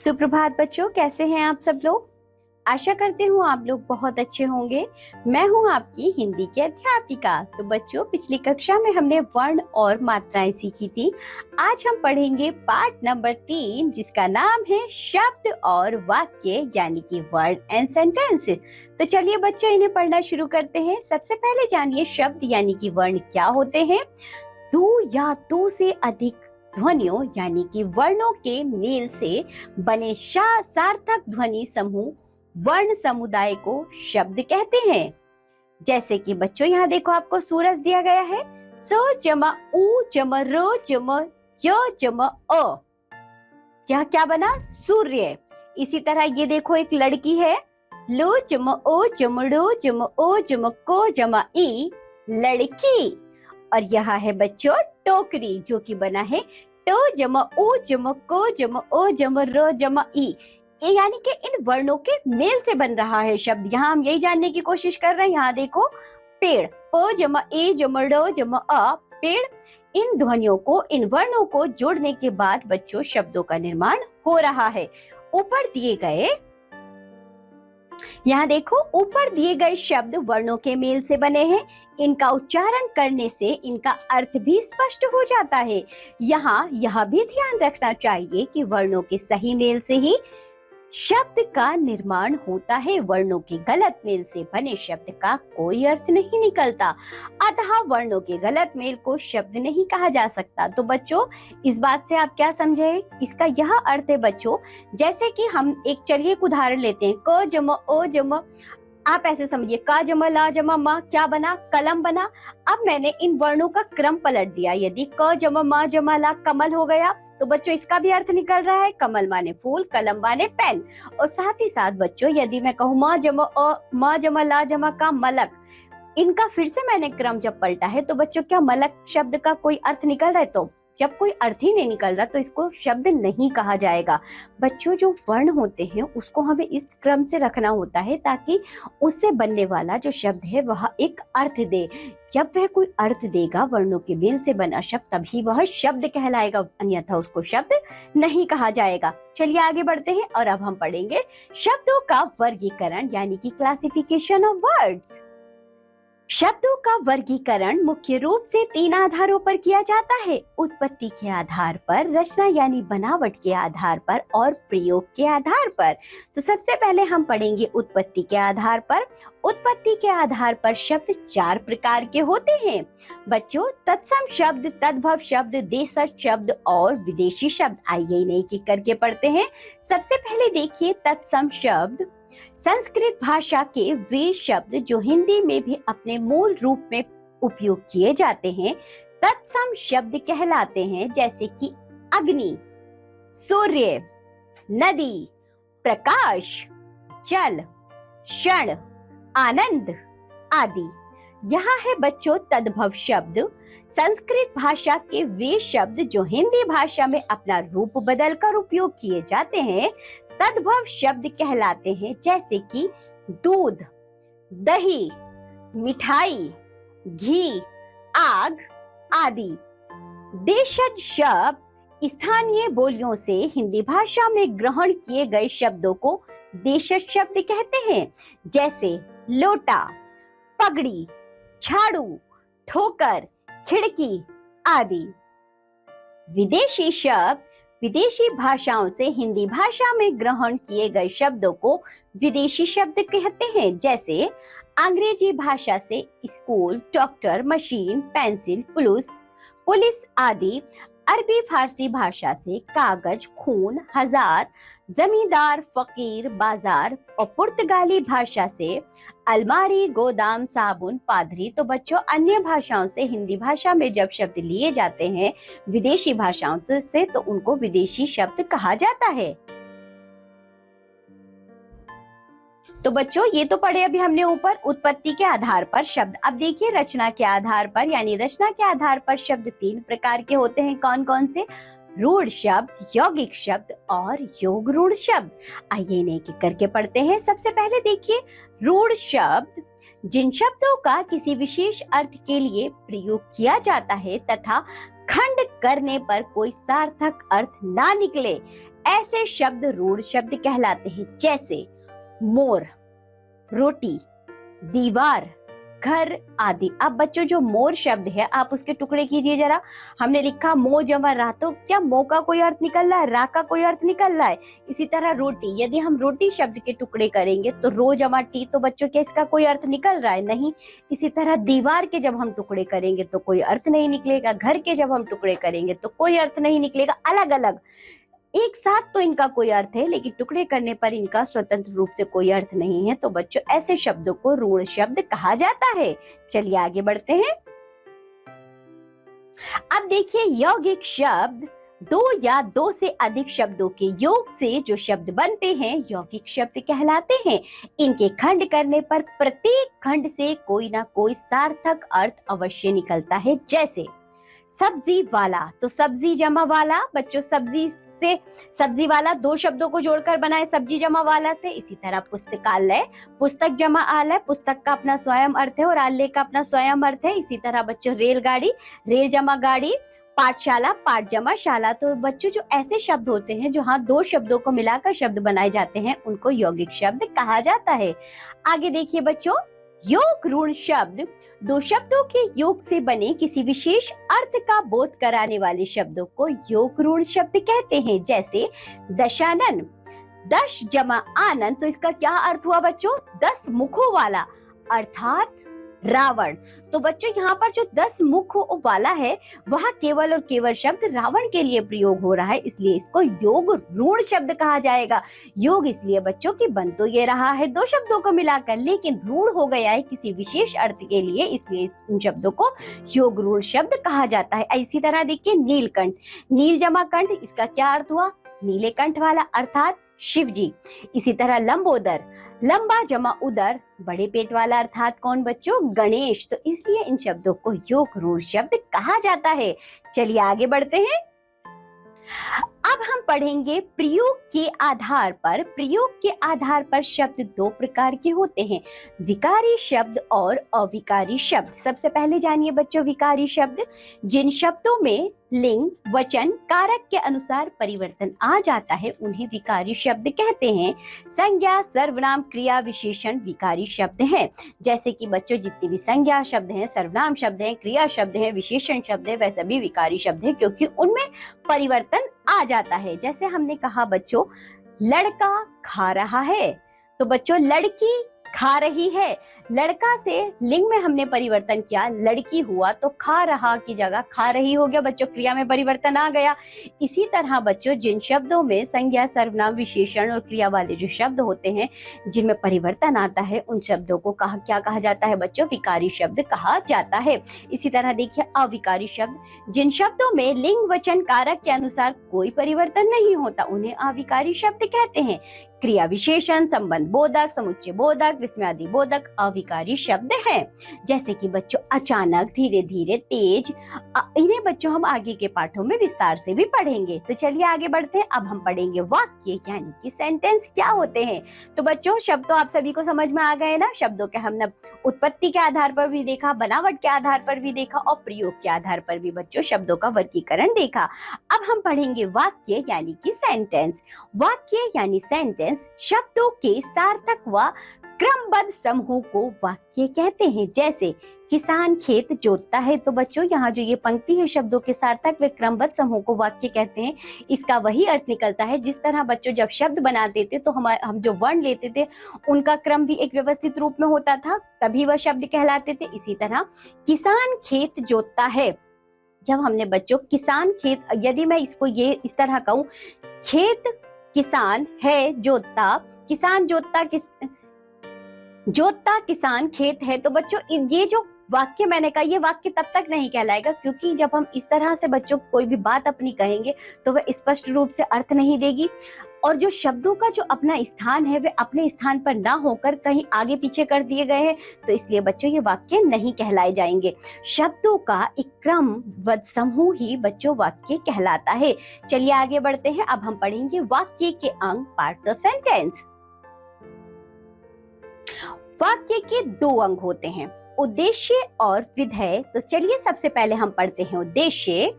सुप्रभात बच्चों, कैसे हैं आप सब लोग। आशा करते हूँ आप लोग बहुत अच्छे होंगे। मैं हूँ आपकी हिंदी की अध्यापिका। तो बच्चों, पिछली कक्षा में हमने वर्ण और मात्राएं सीखी थी। आज हम पढ़ेंगे पाठ नंबर 3, जिसका नाम है शब्द और वाक्य यानी कि वर्ड एंड सेंटेंस। तो चलिए बच्चों, इन्हें पढ़ना शुरू करते हैं। सबसे पहले जानिए शब्द यानी कि वर्ण क्या होते हैं। दो या दो से अधिक ध्वनियों यानी कि वर्णों के मेल से बने सार्थक ध्वनि समूह वर्ण समुदाय को शब्द कहते हैं। जैसे कि बच्चों यहाँ देखो, आपको सूरज दिया गया है। स जमा उ जमा र जमा य जमा अ, यह क्या बना? सूर्य। इसी तरह ये देखो, एक लड़की है। लो जमा ओ जमा रो जमा ओ जमा को जमा ई, लड़की। और यह है बच्चों टोकरी, जो कि बना है टो जमा ओ जमा को जमा ओ जमा र जमा ई, यानी कि इन वर्णों के मेल से बन रहा है शब्द। यहाँ हम यही जानने की कोशिश कर रहे हैं। यहाँ देखो, पेड़, प जमा ए जमा ड जमा अ, पेड़। इन ध्वनियों को, इन वर्णों को जोड़ने के बाद बच्चों शब्दों का निर्माण हो रहा है। ऊपर दिए गए, यहाँ देखो, ऊपर दिए गए शब्द वर्णों के मेल से बने हैं। इनका उच्चारण करने से इनका अर्थ भी स्पष्ट हो जाता है। यहाँ यह भी ध्यान रखना चाहिए कि वर्णों के सही मेल से ही शब्द का निर्माण होता है। वर्णों के गलत मेल से बने शब्द का कोई अर्थ नहीं निकलता। अतः वर्णों के गलत मेल को शब्द नहीं कहा जा सकता। तो बच्चों, इस बात से आप क्या समझे? इसका यह अर्थ है बच्चों, जैसे कि हम चलिए एक उदाहरण लेते हैं। क जमा ओ जमा, आप ऐसे समझिए, का जमा ला जमा मा, क्या बना? कलम बना। अब मैंने इन वर्णों का क्रम पलट दिया। यदि क जमा मा जमा ला कमल हो गया, तो बच्चों इसका भी अर्थ निकल रहा है कमल माने फूल, कलम माने पेन। और साथ ही साथ बच्चों, यदि मैं कहूँ मा जमा ला जमा का मलक, इनका फिर से मैंने क्रम जब पलटा है, तो बच्चों क्या मलक शब्द का कोई अर्थ निकल रहा है? तो जब कोई अर्थ ही नहीं निकल रहा तो इसको शब्द नहीं कहा जाएगा। बच्चों, जो वर्ण होते हैं उसको हमें इस क्रम से रखना होता है ताकि उससे बनने वाला जो शब्द है वह एक अर्थ दे। जब वह कोई अर्थ देगा, वर्णों के मेल से बना शब्द, तभी वह शब्द कहलाएगा, अन्यथा उसको शब्द नहीं कहा जाएगा। चलिए आगे बढ़ते हैं और अब हम पढ़ेंगे शब्दों का वर्गीकरण यानी कि क्लासिफिकेशन ऑफ वर्ड्स। शब्दों का वर्गीकरण मुख्य रूप से 3 आधारों पर किया जाता है। उत्पत्ति के आधार पर, रचना यानी बनावट के आधार पर और प्रयोग के आधार पर। तो सबसे पहले हम पढ़ेंगे उत्पत्ति के आधार पर। उत्पत्ति के आधार पर शब्द 4 प्रकार के होते हैं बच्चों। तत्सम शब्द, तद्भव शब्द, देशज शब्द और विदेशी शब्द। आइए इन्हें एक-एक करके पढ़ते हैं। सबसे पहले देखिए तत्सम शब्द। संस्कृत भाषा के वे शब्द जो हिंदी में भी अपने मूल रूप में उपयोग किए जाते हैं तत्सम शब्द कहलाते हैं, जैसे कि अग्नि, सूर्य, नदी, प्रकाश, जल, क्षण, आनंद आदि। यहाँ है बच्चों तद्भव शब्द। संस्कृत भाषा के वे शब्द जो हिंदी भाषा में अपना रूप बदलकर उपयोग किए जाते हैं तद्भव शब्द कहलाते हैं, जैसे कि दूध, दही, मिठाई, घी, आग आदि। देशज शब्द स्थानीय बोलियों से हिंदी भाषा में ग्रहण किए गए शब्दों को देशज शब्द कहते हैं, जैसे लोटा, पगड़ी, झाड़ू, ठोकर, खिड़की आदि। विदेशी शब्द विदेशी भाषाओं से हिंदी भाषा में ग्रहण किए गए शब्दों को विदेशी शब्द कहते हैं, जैसे अंग्रेजी भाषा से school, doctor, machine, pencil, police आदि। अरबी फारसी भाषा से कागज, खून, हजार, जमींदार, फकीर, बाजार। और पुर्तगाली भाषा से अलमारी, गोदाम, साबुन, पादरी। तो बच्चों, अन्य भाषाओं से हिंदी भाषा में जब शब्द लिए जाते हैं विदेशी भाषाओं से, तो उनको विदेशी शब्द कहा जाता है। तो बच्चों, ये तो पढ़े अभी हमने ऊपर उत्पत्ति के आधार पर शब्द। अब देखिए रचना के आधार पर, यानी रचना के आधार पर शब्द 3 प्रकार के होते हैं। कौन कौन से? रूढ़ शब्द, यौगिक शब्द और योग रूढ़ शब्द। आइए इन्हें एक-एक करके पढ़ते हैं। सबसे पहले देखिए रूढ़ शब्द। जिन शब्दों का किसी विशेष अर्थ के लिए प्रयोग किया जाता है तथा खंड करने पर कोई सार्थक अर्थ ना निकले, ऐसे शब्द रूढ़ शब्द कहलाते हैं, जैसे मोर, रोटी, दीवार, घर आदि। अब बच्चों जो मोर शब्द है आप उसके टुकड़े कीजिए जरा। हमने लिखा मो जमा रा, तो क्या मो का कोई अर्थ निकल रहा है, रा का कोई अर्थ निकल रहा है। इसी तरह रोटी, यदि हम रोटी शब्द के टुकड़े करेंगे तो रो जमा टी, तो बच्चों क्या इसका कोई अर्थ निकल रहा है, नहीं। इसी तरह दीवार के जब हम टुकड़े करेंगे तो कोई अर्थ नहीं निकलेगा, घर के जब हम टुकड़े करेंगे तो कोई अर्थ नहीं निकलेगा। अलग अलग एक साथ तो इनका कोई अर्थ है, लेकिन टुकड़े करने पर इनका स्वतंत्र रूप से कोई अर्थ नहीं है। तो बच्चों ऐसे शब्दों को रूढ़ शब्द कहा जाता है। चलिए आगे बढ़ते हैं। अब देखिए यौगिक शब्द दो या दो से अधिक शब्दों के योग से जो शब्द बनते हैं यौगिक शब्द कहलाते हैं। इनके खंड करने पर प्रत्येक खंड से कोई ना कोई सार्थक अर्थ अवश्य निकलता है। जैसे सब्जी वाला, तो सब्जी जमा वाला, बच्चों सब्जी से सब्जी वाला दो शब्दों को जोड़कर बनाए सब्जी जमा वाला से। इसी तरह पुस्तकालय, पुस्तक जमा आलय, पुस्तक का अपना स्वयं अर्थ है और आलय का अपना स्वयं अर्थ है। इसी तरह बच्चों रेलगाड़ी, रेल जमा गाड़ी, पाठशाला, पाठ जमा शाला। तो बच्चों जो ऐसे शब्द होते हैं जहाँ दो शब्दों को मिलाकर शब्द बनाए जाते हैं उनको यौगिक शब्द कहा जाता है। आगे देखिए बच्चों, योग रूढ़ शब्द दो शब्दों के योग से बने किसी विशेष अर्थ का बोध कराने वाले शब्दों को योग रूढ़ शब्द कहते हैं। जैसे दशानन, दश जमा आनंद, तो इसका क्या अर्थ हुआ बच्चों, 10 मुखों वाला, अर्थात रावण। तो बच्चों यहाँ पर जो 10 मुख वाला है वह केवल और केवल शब्द रावण के लिए प्रयोग हो रहा है, इसलिए इसको योग रूढ़ शब्द कहा जाएगा। योग इसलिए बच्चों की बन तो ये रहा है दो शब्दों को मिलाकर, लेकिन रूढ़ हो गया है किसी विशेष अर्थ के लिए, इसलिए इन शब्दों को योग रूढ़ शब्द कहा जाता है। इसी तरह देखिए नीलकंठ, नील जमा कंठ, इसका क्या अर्थ हुआ, नीले कंठ वाला, अर्थात शिव जी। इसी तरह लंबोदर, लंबा जमा उदर, बड़े पेट वाला, अर्थात कौन बच्चों, गणेश। तो इसलिए इन शब्दों को योग रूढ़ शब्द कहा जाता है। चलिए आगे बढ़ते हैं। अब हम पढ़ेंगे प्रयोग के आधार पर। प्रयोग के आधार पर शब्द दो प्रकार के होते हैं, विकारी शब्द और अविकारी शब्द। सबसे पहले जानिए बच्चों विकारी शब्द, जिन शब्दों में लिंग, वचन, कारक के अनुसार परिवर्तन आ जाता है उन्हें विकारी शब्द कहते हैं। संज्ञा, सर्वनाम, क्रिया, विशेषण विकारी शब्द हैं। जैसे कि बच्चों जितनी भी संज्ञा शब्द हैं, सर्वनाम शब्द हैं, क्रिया शब्द हैं, विशेषण शब्द हैं, वह सभी विकारी शब्द हैं क्योंकि उनमें परिवर्तन आ जाता है। जैसे हमने कहा बच्चों लड़का खा रहा है, तो बच्चों लड़की खा रही है। लड़का से लिंग में हमने परिवर्तन किया, लड़की हुआ, तो खा रहा की जगह खा रही हो गया बच्चों, क्रिया में परिवर्तन आ गया। इसी तरह बच्चों जिन शब्दों में संज्ञा, सर्वनाम, विशेषण और क्रिया वाले जो शब्द होते हैं जिनमें परिवर्तन आता है उन शब्दों को क्या कहा जाता है बच्चों, विकारी शब्द कहा जाता है। इसी तरह देखिए अविकारी शब्द, जिन शब्दों में लिंग, वचन, कारक के अनुसार कोई परिवर्तन नहीं होता उन्हें अविकारी शब्द कहते हैं। क्रिया, विशेषण, संबंध बोधक, समुच्चय बोधक, विस्मयादि बोधक अविकारी शब्द हैं। जैसे कि बच्चों अचानक, धीरे धीरे, तेज, इन्हें बच्चों हम आगे के पाठों में विस्तार से भी पढ़ेंगे। तो चलिए आगे बढ़ते हैं। अब हम पढ़ेंगे वाक्य यानी कि सेंटेंस क्या होते हैं। तो बच्चों शब्द तो आप सभी को समझ में आ गए ना। शब्दों के हमने उत्पत्ति के आधार पर भी देखा, बनावट के आधार पर भी देखा और प्रयोग के आधार पर भी बच्चों शब्दों का वर्गीकरण देखा। अब हम पढ़ेंगे वाक्य यानी कि सेंटेंस। वाक्य यानी सेंटेंस शब्दों के सार्थक व क्रमबद्ध समूह को वाक्य कहते हैं। जैसे किसान खेत जोतता है, तो बच्चों यहाँ जो ये पंक्ति है शब्दों के सार्थक व क्रमबद्ध समूह को वाक्य कहते हैं। इसका वही अर्थ निकलता है जिस तरह बच्चों जब शब्द बनाते थे तो हम जो वर्ण लेते थे उनका क्रम भी एक व्यवस्थित रूप में होता था, तभी वह शब्द कहलाते थे। इसी तरह किसान खेत जोतता है, जब हमने बच्चों किसान खेत, यदि मैं इसको ये इस तरह कहूँ, खेत किसान है, जोतता किसान, जोतता किसान खेत है, तो बच्चों ये जो वाक्य मैंने कहा ये वाक्य तब तक नहीं कहलाएगा क्योंकि जब हम इस तरह से बच्चों कोई भी बात अपनी कहेंगे तो वह स्पष्ट रूप से अर्थ नहीं देगी और जो शब्दों का जो अपना स्थान है वे अपने स्थान पर ना होकर कहीं आगे पीछे कर दिए गए हैं, तो इसलिए बच्चों ये वाक्य नहीं कहलाए जाएंगे। शब्दों का एक क्रमबद्ध समूह ही बच्चों वाक्य कहलाता है। चलिए आगे बढ़ते हैं। अब हम पढ़ेंगे वाक्य के अंग, पार्ट्स ऑफ सेंटेंस। वाक्य के दो अंग होते हैं, उद्देश्य और विधेय। तो चलिए सबसे पहले हम पढ़ते हैं उद्देश्य।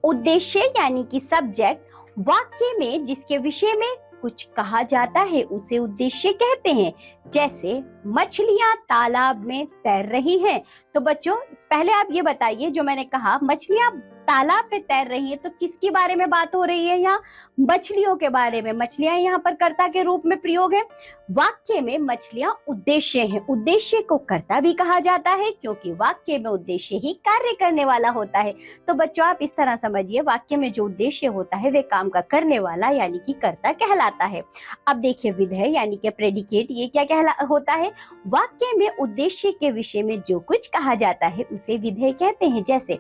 उद्देश्य यानी कि सब्जेक्ट, वाक्य में जिसके विषय में कुछ कहा जाता है उसे उद्देश्य कहते हैं। जैसे मछलियां तालाब में तैर रही हैं। तो बच्चों पहले आप ये बताइए, जो मैंने कहा मछलियां तालाब में तैर रही है, तो किसके बारे में बात हो रही है? यहाँ मछलियों के बारे में। मछलियां यहाँ पर कर्ता के रूप में प्रयोग है। वाक्य में मछलियां उद्देश्य हैं। उद्देश्य को कर्ता भी कहा जाता है क्योंकि वाक्य में उद्देश्य ही कार्य करने वाला होता है। तो बच्चों आप इस तरह समझिए, वाक्य में जो उद्देश्य होता है वे काम का करने वाला यानी कि कर्ता कहलाता है। अब देखिए विधेय यानी कि प्रेडिकेट, ये क्या होता है? वाक्य में उद्देश्य के विषय में जो कुछ कहा जाता है उसे विधेय कहते हैं। जैसे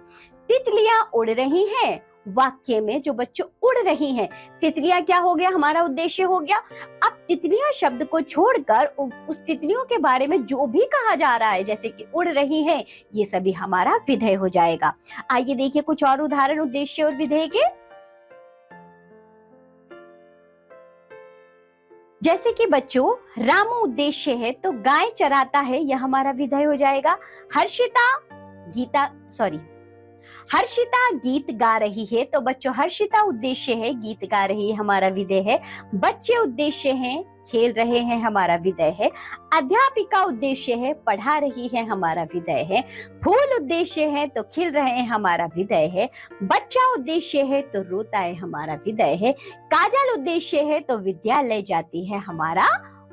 तितलियां उड़ रही हैं। वाक्य में जो बच्चों उड़ रही हैं, तितलियां क्या हो गया? हमारा उद्देश्य हो गया। अब तितलियां शब्द को छोड़कर उस तितलियों के बारे में जो भी कहा जा रहा है, जैसे कि उड़ रही हैं, ये सभी हमारा विधेय हो जाएगा। आइए देखिए कुछ और उदाहरण उद्देश्य और विधेय के। जैसे कि बच्चों रामू उद्देश्य है तो गाय चराता है, यह हमारा विधेय हो जाएगा। हर्षिता गीत गा रही है, तो बच्चों हर्षिता उद्देश्य है, गीत गा रही है, हमारा विधेय है। बच्चे उद्देश्य हैं, खेल रहे हैं, हमारा विधेय है। अध्यापिका उद्देश्य है, पढ़ा रही है, हमारा विधेय है। फूल उद्देश्य है तो खिल रहे हैं, हमारा विधेय है। बच्चा उद्देश्य है तो रोता है, हमारा विधेय है। काजल उद्देश्य है तो विद्यालय जाती है, हमारा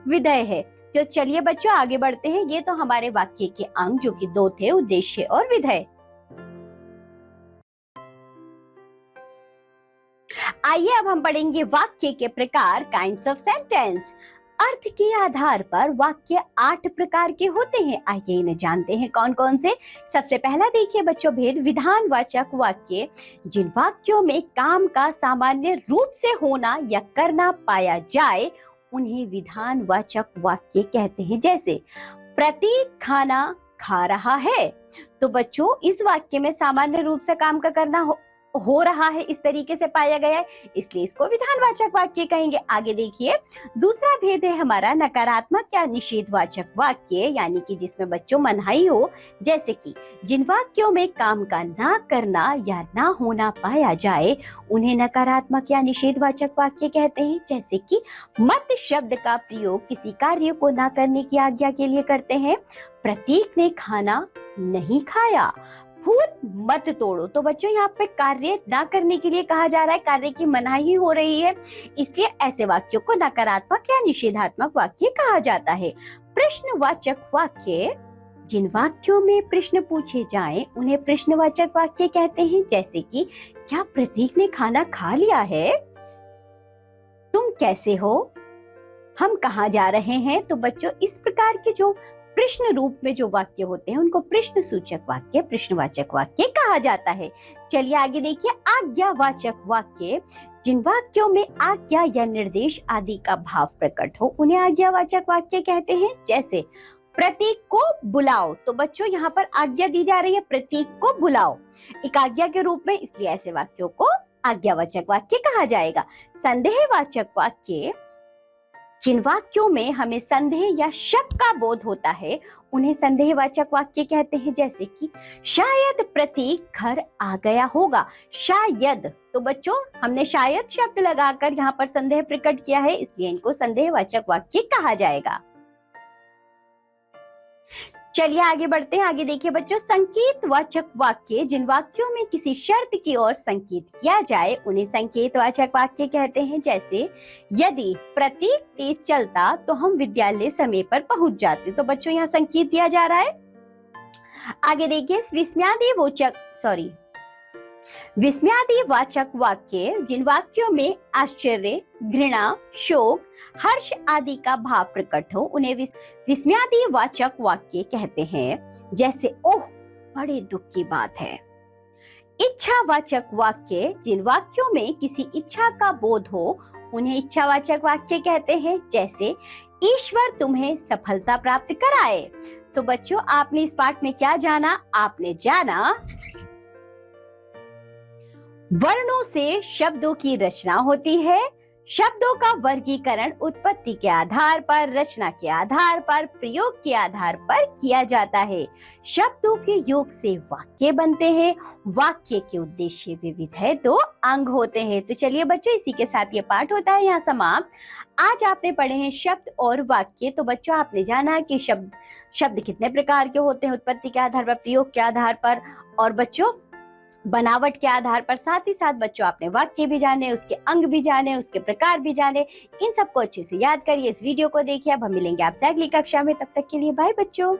विधेय है। तो चलिए बच्चों आगे बढ़ते हैं। ये तो हमारे वाक्य के अंग जो कि 2 थे, उद्देश्य और विधेय। आइए अब हम पढ़ेंगे वाक्य के प्रकार, काइंड्स ऑफ सेंटेंस। अर्थ के आधार पर वाक्य 8 प्रकार के होते हैं। आइए इन्हें जानते हैं कौन कौन से। सबसे पहला देखिए बच्चों भेद, विधानवाचक वाक्य। जिन वाक्यों में काम का सामान्य रूप से होना या करना पाया जाए उन्हें विधानवाचक वाक्य कहते हैं। जैसे प्रतीक खाना खा रहा है, तो बच्चों इस वाक्य में सामान्य रूप से काम का करना हो रहा है, इस तरीके से पाया गया है, इसलिए इसको विधानवाचक वाक्य कहेंगे। आगे देखिए दूसरा भेद है हमारा नकारात्मक या निषेधवाचक वाक्य, यानी कि जिसमें बच्चों मनाही हो। जैसे कि जिन वाक्यों में काम का ना करना या ना होना पाया जाए उन्हें नकारात्मक या निषेधवाचक वाक्य कहते हैं। जैसे कि मत शब्द का प्रयोग किसी कार्य को ना करने की आज्ञा के लिए करते हैं। प्रतीक ने खाना नहीं खाया। फूल मत तोड़ो, तो बच्चों यहाँ पे कार्य ना करने के लिए कहा जा रहा है, कार्य की मनाही हो रही है, इसलिए ऐसे वाक्यों को नकारात्मक या निषेधात्मक वाक्य कहा जाता है। प्रश्नवाचक वाक्य, जिन वाक्यों में प्रश्न पूछे जाएं उन्हें प्रश्नवाचक वाक्य कहते हैं। जैसे कि क्या प्रतीक ने खाना खा लिया है? तुम कैसे हो? हम कहाँ जा रहे हैं? तो बच्चों इस प्रकार के जो प्रश्न रूप में जो वाक्य होते हैं उनको प्रश्न सूचक वाक्य, प्रश्नवाचक वाक्य कहा जाता है। चलिए आगे देखिए आज्ञावाचक वाक्य। जिन वाक्यों में आज्ञा या निर्देश आदि का भाव प्रकट हो उन्हें आज्ञावाचक वाक्य कहते हैं। जैसे प्रतीक को बुलाओ, तो बच्चों यहाँ पर आज्ञा दी जा रही है, प्रतीक को बुलाओ एक आज्ञा के रूप में, इसलिए ऐसे वाक्यों को आज्ञावाचक वाक्य कहा जाएगा। संदेहवाचक वाक्य, जिन वाक्यों में हमें संदेह या शक का बोध होता है उन्हें संदेहवाचक वाक्य कहते हैं। जैसे कि शायद प्रतीक घर आ गया होगा। शायद, तो बच्चों हमने शायद शब्द लगाकर यहाँ पर संदेह प्रकट किया है, इसलिए इनको संदेहवाचक वाक्य कहा जाएगा। चलिए आगे बढ़ते हैं। आगे देखिए बच्चों संकेतवाचक वाक्य। जिन वाक्यों में किसी शर्त की ओर संकेत किया जाए उन्हें संकेतवाचक वाक्य कहते हैं। जैसे यदि प्रतीक तेज चलता तो हम विद्यालय समय पर पहुंच जाते, तो बच्चों यहाँ संकेत दिया जा रहा है। आगे देखिए विस्मयादिवाचक वाक्य। जिन वाक्यों में आश्चर्य, घृणा, शोक, हर्ष आदि का भाव प्रकट हो उन्हें विस्मयादिवाचक वाक्य कहते हैं। जैसे ओह बड़े दुख की बात है। इच्छावाचक वाक्य। जिन वाक्यों में किसी इच्छा का बोध हो उन्हें इच्छावाचक वाक्य कहते हैं। जैसे ईश्वर तुम्हें सफलता प्राप्त कराए। तो बच्चों आपने इस पाठ में क्या जाना? आपने जाना वर्णों से शब्दों की रचना होती है, शब्दों का वर्गीकरण उत्पत्ति के आधार पर, रचना के आधार पर, प्रयोग के आधार पर किया जाता है। शब्दों के योग से वाक्य बनते हैं। वाक्य के उद्देश्य विविध है तो अंग होते हैं। तो चलिए बच्चों, इसी के साथ ये पाठ होता है यहाँ समाप्त। आज आपने पढ़े हैं शब्द और वाक्य। तो बच्चों, आपने जाना कि शब्द कितने प्रकार के होते हैं, उत्पत्ति के आधार पर, प्रयोग के आधार पर और बच्चों बनावट के आधार पर। साथ ही साथ बच्चों, आपने वाक्य भी जाने, उसके अंग भी जाने, उसके प्रकार भी जाने। इन सबको अच्छे से याद करिए, इस वीडियो को देखिए। अब हम मिलेंगे आपसे अगली कक्षा में। तब तक के लिए बाय बच्चों।